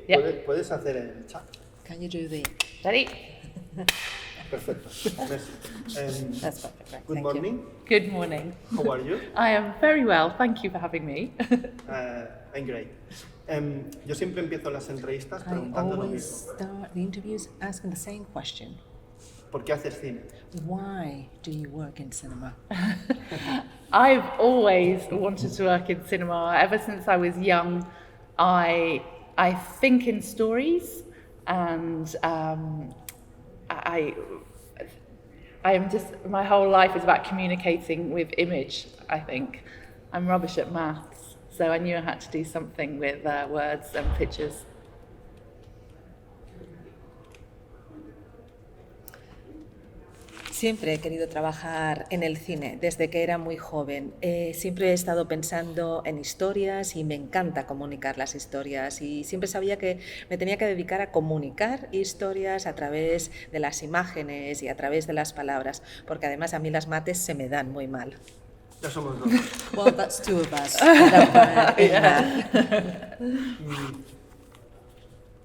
Yeah. ¿Puedes hacer el chat? Can you do the... Ready? Perfecto. Merci. That's perfect, right? Good Thank morning. Good morning. How are you? I am very well, thank you for having me. I'm great. Yo siempre empiezo las entrevistas I preguntando lo always mismo. start the interviews asking the same question. ¿Por qué haces cine? Why do you work in cinema? I've always wanted to work in cinema. Ever since I was young, I think in stories, and I am just, my whole life is about communicating with image, I think. I'm rubbish at maths, so I knew I had to do something with words and pictures. Siempre he querido trabajar en el cine, desde que era muy joven. Siempre he estado pensando en historias y me encanta comunicar las historias y siempre sabía que me tenía que dedicar a comunicar historias a través de las imágenes y a través de las palabras, porque además a mí las mates se me dan muy mal. Ya somos dos. Well, that's two of us.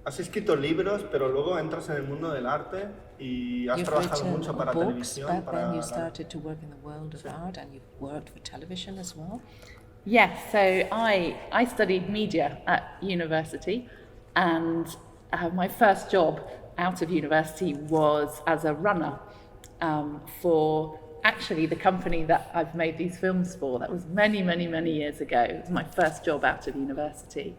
Has escrito libros, pero luego entras en el mundo del arte y has trabajado mucho para books, televisión. but Para then you started to work in the world of art and you've worked for television as well. Yes, so I studied media at university, and my first job out of university was as a runner for actually the company that I've made these films for. That was many, many, many years ago. It was my first job out of university.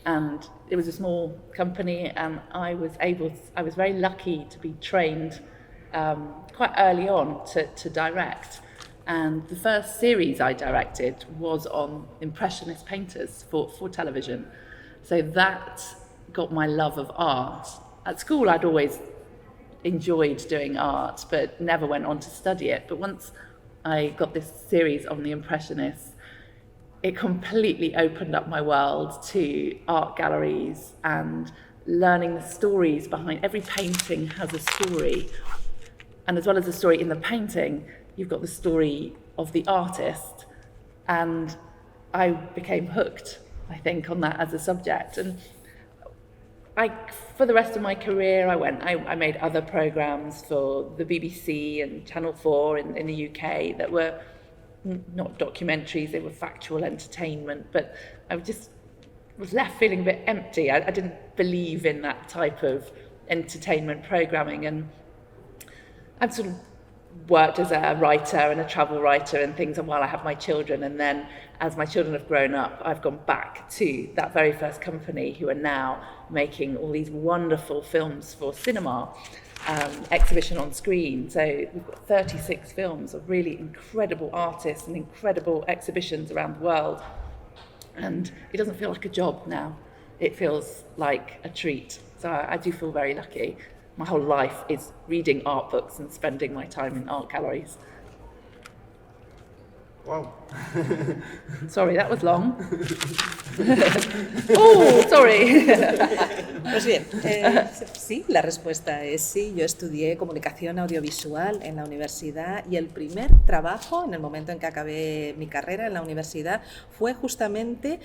And it was a small company, and I was very lucky to be trained quite early on to direct. And the first series I directed was on Impressionist painters for television. So that got my love of art. At school, I'd always enjoyed doing art, but never went on to study it. But once I got this series on the Impressionists, it completely opened up my world to art galleries and learning the stories behind every painting has a story. And as well as the story in the painting, you've got the story of the artist. And I became hooked, I think, on that as a subject. And for the rest of my career, I made other programs for the BBC and Channel 4 in the UK that were not documentaries, they were factual entertainment, but I just was left feeling a bit empty. I didn't believe in that type of entertainment programming, and I've sort of worked as a writer and a travel writer and things while I have my children, and then as my children have grown up, I've gone back to that very first company who are now making all these wonderful films for cinema. Exhibition on screen. So we've got 36 films of really incredible artists and incredible exhibitions around the world. And it doesn't feel like a job now. It feels like a treat. So I do feel very lucky. My whole life is reading art books and spending my time in art galleries. Wow. Sorry, that was long. Oh, sorry. Pues bien, sí, la respuesta es sí. Yo estudié comunicación audiovisual en la universidad y el primer trabajo, en el momento en que acabé mi carrera en la universidad, fue justamente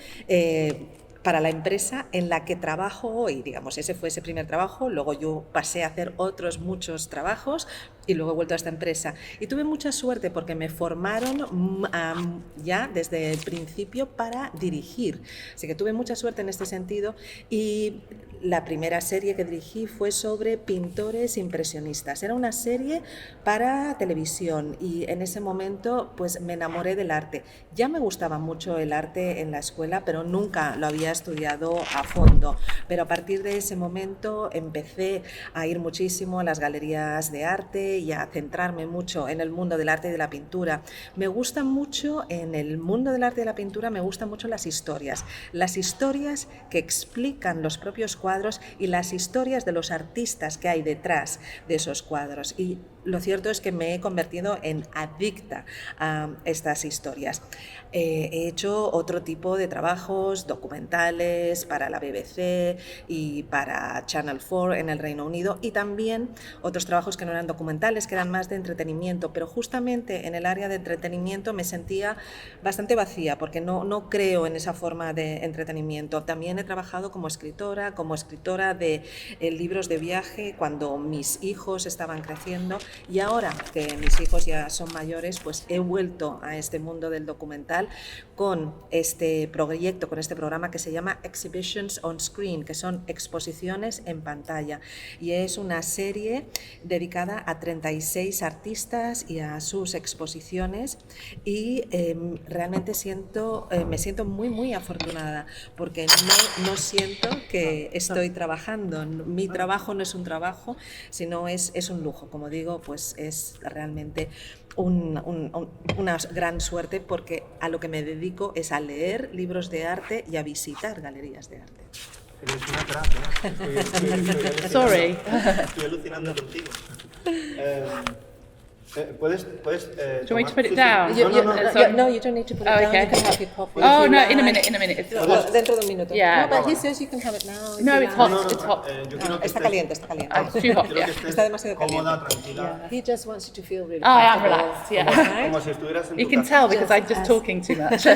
para la empresa en la que trabajo hoy, digamos, ese fue ese primer trabajo, luego yo pasé a hacer otros muchos trabajos y luego he vuelto a esta empresa. Y tuve mucha suerte porque me formaron ya desde el principio para dirigir, así que tuve mucha suerte en este sentido y la primera serie que dirigí fue sobre pintores impresionistas. Era una serie para televisión y en ese momento pues me enamoré del arte. Ya me gustaba mucho el arte en la escuela, pero nunca lo había estudiado a fondo. Pero a partir de ese momento empecé a ir muchísimo a las galerías de arte y a centrarme mucho en el mundo del arte y de la pintura. Me gusta mucho, en el mundo del arte y de la pintura, me gustan mucho las historias que explican los propios cuadros y las historias de los artistas que hay detrás de esos cuadros. Y lo cierto es que me he convertido en adicta a estas historias. He hecho otro tipo de trabajos documentales para la BBC y para Channel 4 en el Reino Unido, y también otros trabajos que no eran documentales, que eran más de entretenimiento, pero justamente en el área de entretenimiento me sentía bastante vacía porque no creo en esa forma de entretenimiento. También he trabajado como escritora de libros de viaje cuando mis hijos estaban creciendo, y ahora que mis hijos ya son mayores, pues he vuelto a este mundo del documental con este proyecto, con este programa que se llama Exhibitions on Screen, que son exposiciones en pantalla, y es una serie dedicada a 36 artistas y a sus exposiciones, y realmente me siento muy afortunada porque no siento que estoy trabajando. Mi trabajo no es un trabajo, sino es un lujo. Como digo, pues es realmente una gran suerte, porque a lo que me dedico es a leer libros de arte y a visitar galerías de arte. Eres una crack, ¿eh? Sorry. Estoy alucinando contigo. ¿Puedes Do you want me to put it down? No, you don't need to put it down. Okay. You can have your coffee. Oh, no, in a minute. It's hot. Dentro de un minuto. Yeah. No, but he says you can have it now. No, it's hot. It's hot. Yo quiero que Está estés- caliente. It's too hot, Quiero yeah. que estés Está demasiado cómoda, caliente. tranquila. He just wants you to feel really I am comfortable. relaxed, yeah. Como si estuvieras en You tu can casa. tell because I'm Just just as- talking too much.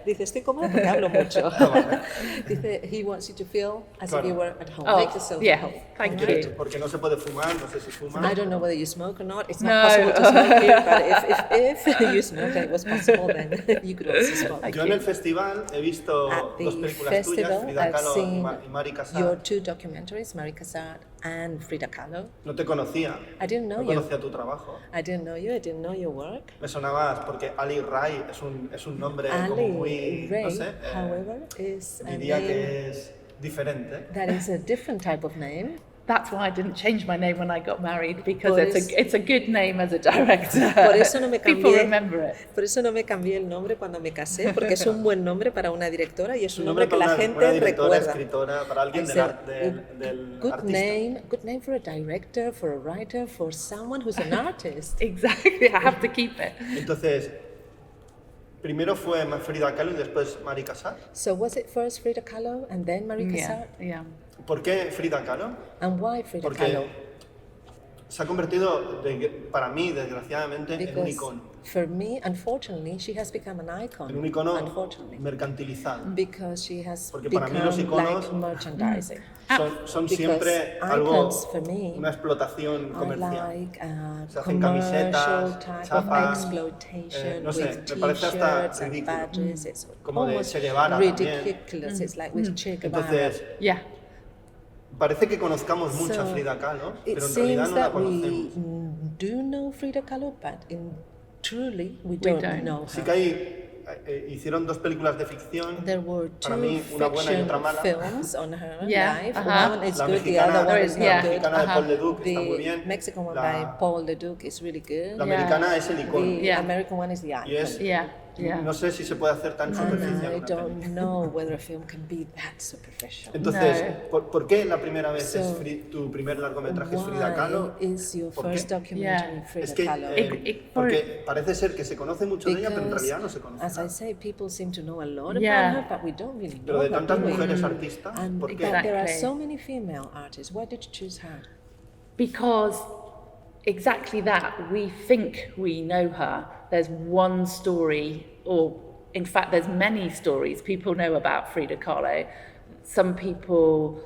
Dice, estoy cómoda porque hablo mucho. Vale. Dice, he wants you to feel as Claro. if you were at home. Oh, Make yourself yeah. at home. Thank Alright? you. Porque no se puede fumar, no sé si fumas. I don't know whether you smoke or not. It's No. not possible to smoke here, but if you smoke and it was possible, then you could also smoke. Yo en el festival he visto At dos the películas tuyas, festival, Frida I've Kahlo seen y Mari your Casar. 2 documentaries, Mari Casar and Frida Kalho. No te conocía. I didn't know No you. conocía tu trabajo. I didn't know you. I didn't know your work. Me sonabas porque Ali Rai es un nombre como Ali muy, Ray, no sé, however, is a diría name que es diferente. that is a different type of name. That's why I didn't change my name when I got married, because Por it's a good name as a director. Por eso no me People cambié. remember it. Por eso no me cambié el nombre cuando me casé, porque es un buen nombre para una directora y es un Un nombre que para la una gente directora, recuerda. escritora, para alguien It's del, a del good artista. good name for a director, for a writer, for someone who's an artist. Exactly, I have to keep it. Entonces, primero fue Frida Kahlo y después Mari Casar. So was it first Frida Kahlo and then Mari Casar? Yeah. ¿Por qué Frida Kahlo? And why Frida Porque Kahlo? se ha convertido, para mí, desgraciadamente, en un Because icono. for me, unfortunately, she has become an icon. En un icono Unfortunately. mercantilizado. Because she has Porque para mí los become iconos like merchandising. Son Because siempre algo, icons for me una explotación I comercial. like Se hacen commercial camisetas, type of chapas, exploitation no sé, with me parece hasta t-shirts and ridículo. badges. It's Como de almost Che Guevara también. ridiculous. It's like with Che Guevara. Entonces, Yeah. parece que conozcamos mucho a So, Frida Kahlo, it pero en realidad seems no la that we conocemos. do know Frida Kahlo, but truly we don't. don't know Sí her. que hicieron dos películas de ficción. There were Para two mí, una buena y fiction otra mala. films on her Yeah, life. uh-huh. One is La good, the mexicana, other one is la not good. mexicana de Paul Leduc está muy The bien. Mexican one La- by Paul Leduc is really good. La Yeah. americana es el icono. The Yeah. American one is the icon. Y es, Yeah. no sé si se puede hacer tan And superficial. I una don't película. know whether a film can be that superficial. Entonces, No. ¿por qué la primera vez So, es tu primer largometraje es Frida Kahlo? Why is your ¿Por first qué? documentary Yeah. Frida Es que, Kahlo? porque parece ser que se conoce mucho de ella, pero en Because, realidad no se conoce as I nada. say, people seem to know a lot Yeah. about her, but we don't really know Pero de her, tantas do we? mujeres artistas, And ¿por but qué? there are Exactly. so many female artists. Why did you choose her? Because exactly that, we think we know her. There's one story, or in fact, there's many stories people know about Frida Kahlo. Some people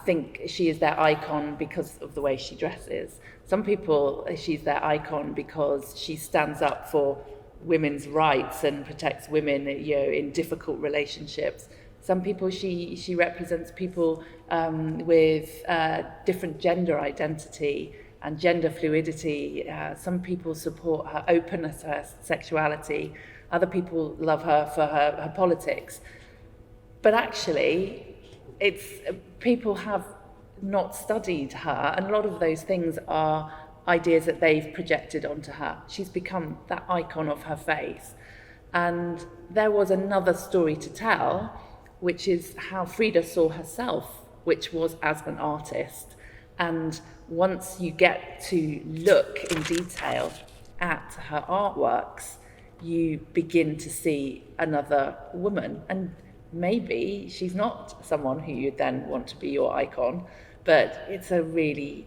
think she is their icon because of the way she dresses. Some people, she's their icon because she stands up for women's rights and protects women, in difficult relationships. Some people, she represents people with different gender identity and gender fluidity. Some people support her openness, her sexuality. Other people love her for her politics. But actually, people have not studied her, and a lot of those things are ideas that they've projected onto her. She's become that icon of her faith. And there was another story to tell, which is how Frida saw herself, which was as an artist. And once you get to look in detail at her artworks, you begin to see another woman. And maybe she's not someone who you'd then want to be your icon, but it's a really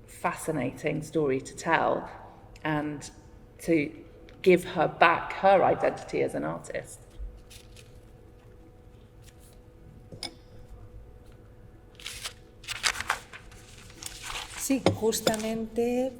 fascinating story to tell and to give her back her identity as an artist. Sí, justamente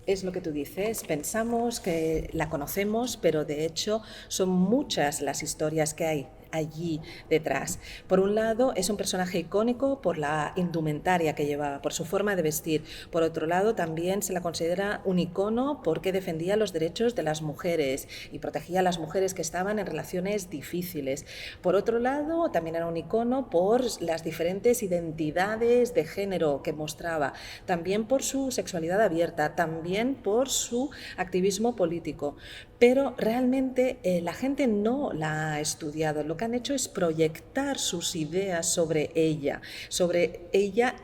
es lo que tú dices. Pensamos que la conocemos, pero de hecho son muchas las historias que hay allí detrás. Por un lado, es un personaje icónico por la indumentaria que llevaba, por su forma de vestir. Por otro lado, también se la considera un icono porque defendía los derechos de las mujeres y protegía a las mujeres que estaban en relaciones difíciles. Por otro lado, también era un icono por las diferentes identidades de género que mostraba, también por su sexualidad abierta, también por su activismo político. Pero realmente la gente no la ha estudiado. Lo que han hecho es proyectar sus ideas sobre ella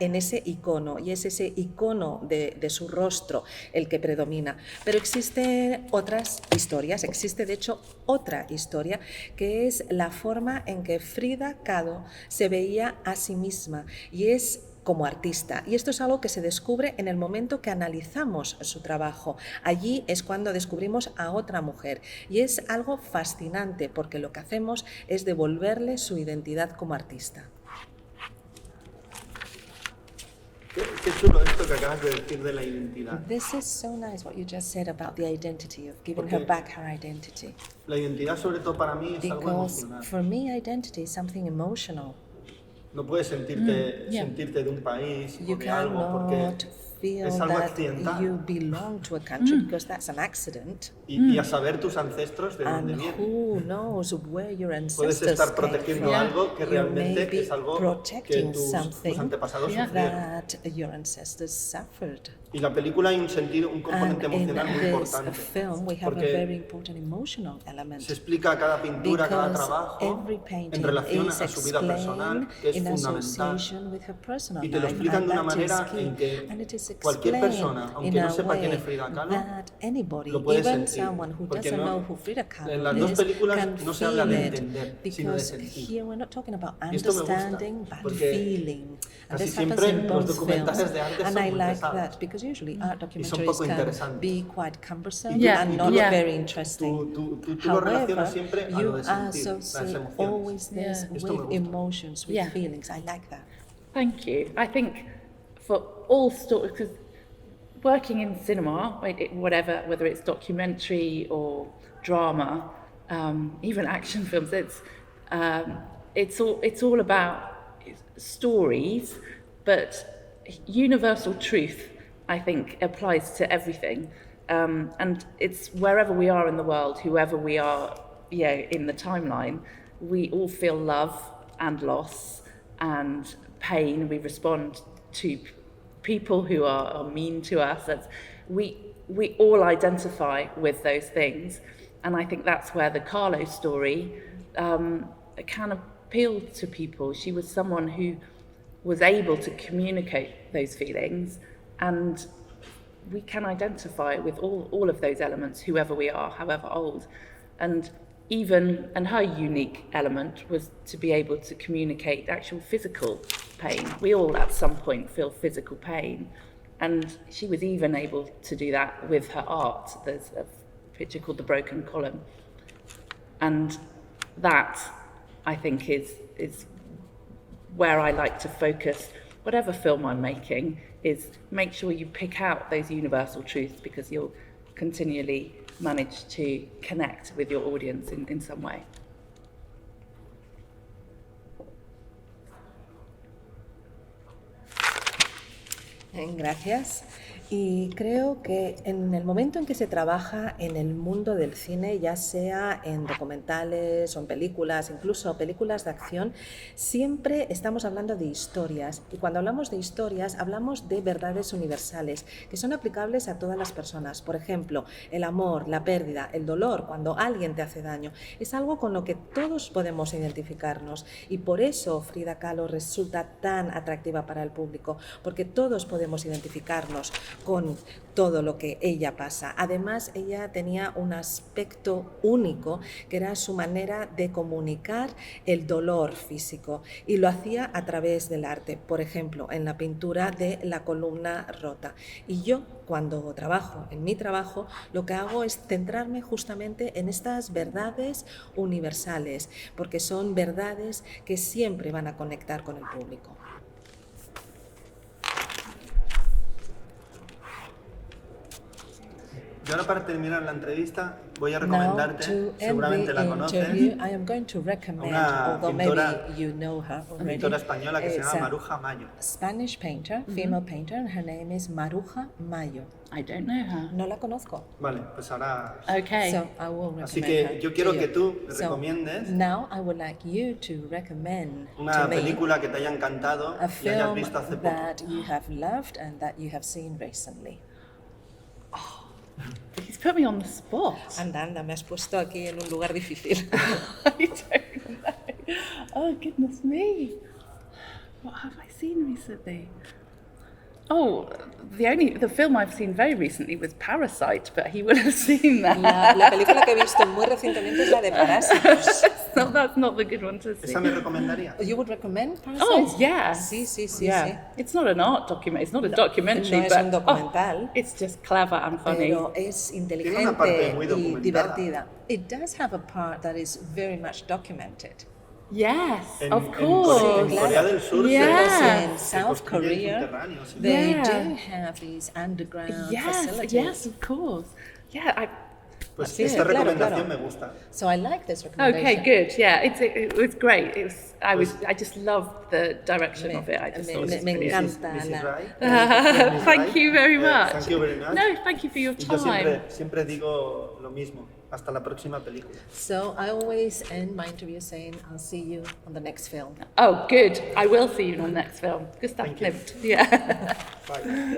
en ese icono, y es ese icono de su rostro el que predomina. Pero existen otras historias, existe de hecho otra historia, que es la forma en que Frida Kalho se veía a sí misma, y es como artista. Y esto es algo que se descubre en el momento que analizamos su trabajo. Allí es cuando descubrimos a otra mujer. Y es algo fascinante porque lo que hacemos es devolverle su identidad como artista. Qué chulo esto que acabas de decir de la identidad. This is so nice what you just said about the identity, of giving her back her identity. La identidad, sobre todo para mí, es algo Because emocional. for me, identity is something emotional. No puedes sentirte de un país You o de algo porque cannot feel es algo that accidental. you belong to a country because that's an accident. Y a saber tus ancestros de dónde And vienen. who knows where your Puedes ancestors estar came protegiendo from. algo que You may realmente be es algo que protecting tus something antepasados sufrieron. that your ancestors suffered. Y la película hay un componente And in emocional muy this importante. film we have a Porque very important emotional element. se explica cada pintura, cada Because trabajo every painting en relación is a su vida personal, explained que es in fundamental. association with her personal Y te lo life, explican and de una that is manera key. en que And it is cualquier explained persona, aunque in no a sepa quién es way Frida Kahlo, that anybody, lo puede even sentir. someone who Porque doesn't no- know who Frida Kahlo en las dos is, películas can no se habla de feel it. entender, sino de Because sentir. here we're not talking about Y esto me gusta, understanding, but porque feeling. And casi this happens siempre in los both documentales films. de arte And son I muy like pesados. that because usually art Y son documentaries poco can interesantes. be quite cumbersome Yeah, and not yeah. very interesting. Tú lo relacionas siempre a you lo de sentir, las associate emociones. always this Yeah. Esto me with gusta. emotions, with Yeah. feelings. I like that. Thank you. I think for all stories, because working in cinema, whatever, whether it's documentary or drama, even action films, it's all about stories, but universal truth, I think, applies to everything. And it's wherever we are in the world, whoever we are, in the timeline, we all feel love and loss and pain. We respond to people who are mean to us. We all identify with those things, and I think that's where the Carlo story can appeal to people. She was someone who was able to communicate those feelings, and we can identify with all of those elements, whoever we are, however old. And her unique element was to be able to communicate actual physical pain. We all at some point feel physical pain, and she was even able to do that with her art. There's a picture called The Broken Column, and that, I think, is where I like to focus whatever film I'm making, is make sure you pick out those universal truths, because you'll continually manage to connect with your audience in some way. Gracias. Y creo que en el momento en que se trabaja en el mundo del cine, ya sea en documentales o en películas, incluso películas de acción, siempre estamos hablando de historias. Y cuando hablamos de historias, hablamos de verdades universales que son aplicables a todas las personas. Por ejemplo, el amor, la pérdida, el dolor, cuando alguien te hace daño, es algo con lo que todos podemos identificarnos. Y por eso Frida Kahlo resulta tan atractiva para el público, porque todos podemos identificarnos con todo lo que ella pasa. Además, ella tenía un aspecto único, que era su manera de comunicar el dolor físico, y lo hacía a través del arte, por ejemplo, en la pintura de La columna rota. Y yo, cuando trabajo en mi trabajo, lo que hago es centrarme justamente en estas verdades universales, porque son verdades que siempre van a conectar con el público. Y ahora, para terminar la entrevista, voy a recomendarte, seguramente la conoces, I am going to recommend, although maybe you know her una already, pintora española que se it's llama a Maruja Mayo. Spanish painter, female painter, and her name is Maruja Mayo. I don't know her. No la conozco. Vale, pues ahora... Okay. So I will recommend Así que her yo quiero to que you. tú So recomiendes now I would like you to recommend una to me película que te haya encantado a y hayas film visto hace poco. that you have loved and that you have seen recently. He's put me on the spot. Anda, me has puesto aquí en un lugar difícil. I don't know. Oh, goodness me. What have I seen recently? Oh, the film I've seen very recently was Parasite, but he would have seen that. La película que he visto muy recientemente es la de Parásitos. So that's not the good one to see. ¿Esa me recomendaría? You would recommend Parasites? Oh, yeah. Sí. Yeah. It's not an art document. It's not a documentary, no es but un documental. it's just clever and funny. Pero es Tiene una parte inteligente muy y documentada. divertida. It does have a part that is very much documented. Yes, En, of en course. Corea del Sur Yeah. In se South construye Korea, subterráneo, sí. they Yeah. do have these underground facilities. Yes, of course. Yeah, Pues Sí, esta claro, recomendación claro. me gusta. So I like this recommendation. Okay, good. Yeah, it was great. I just loved the direction of it. I just thought it was me brilliant. encanta Mrs. la... Wright. Thank you very much. Thank you very much. No, thank you for your Y yo time. siempre digo lo mismo. Hasta la próxima película. So I always end my interview saying, I'll see you on the next film. Oh, good. I will see you in the next film. Good stuff, Thank you. Clint. Yeah. Bye.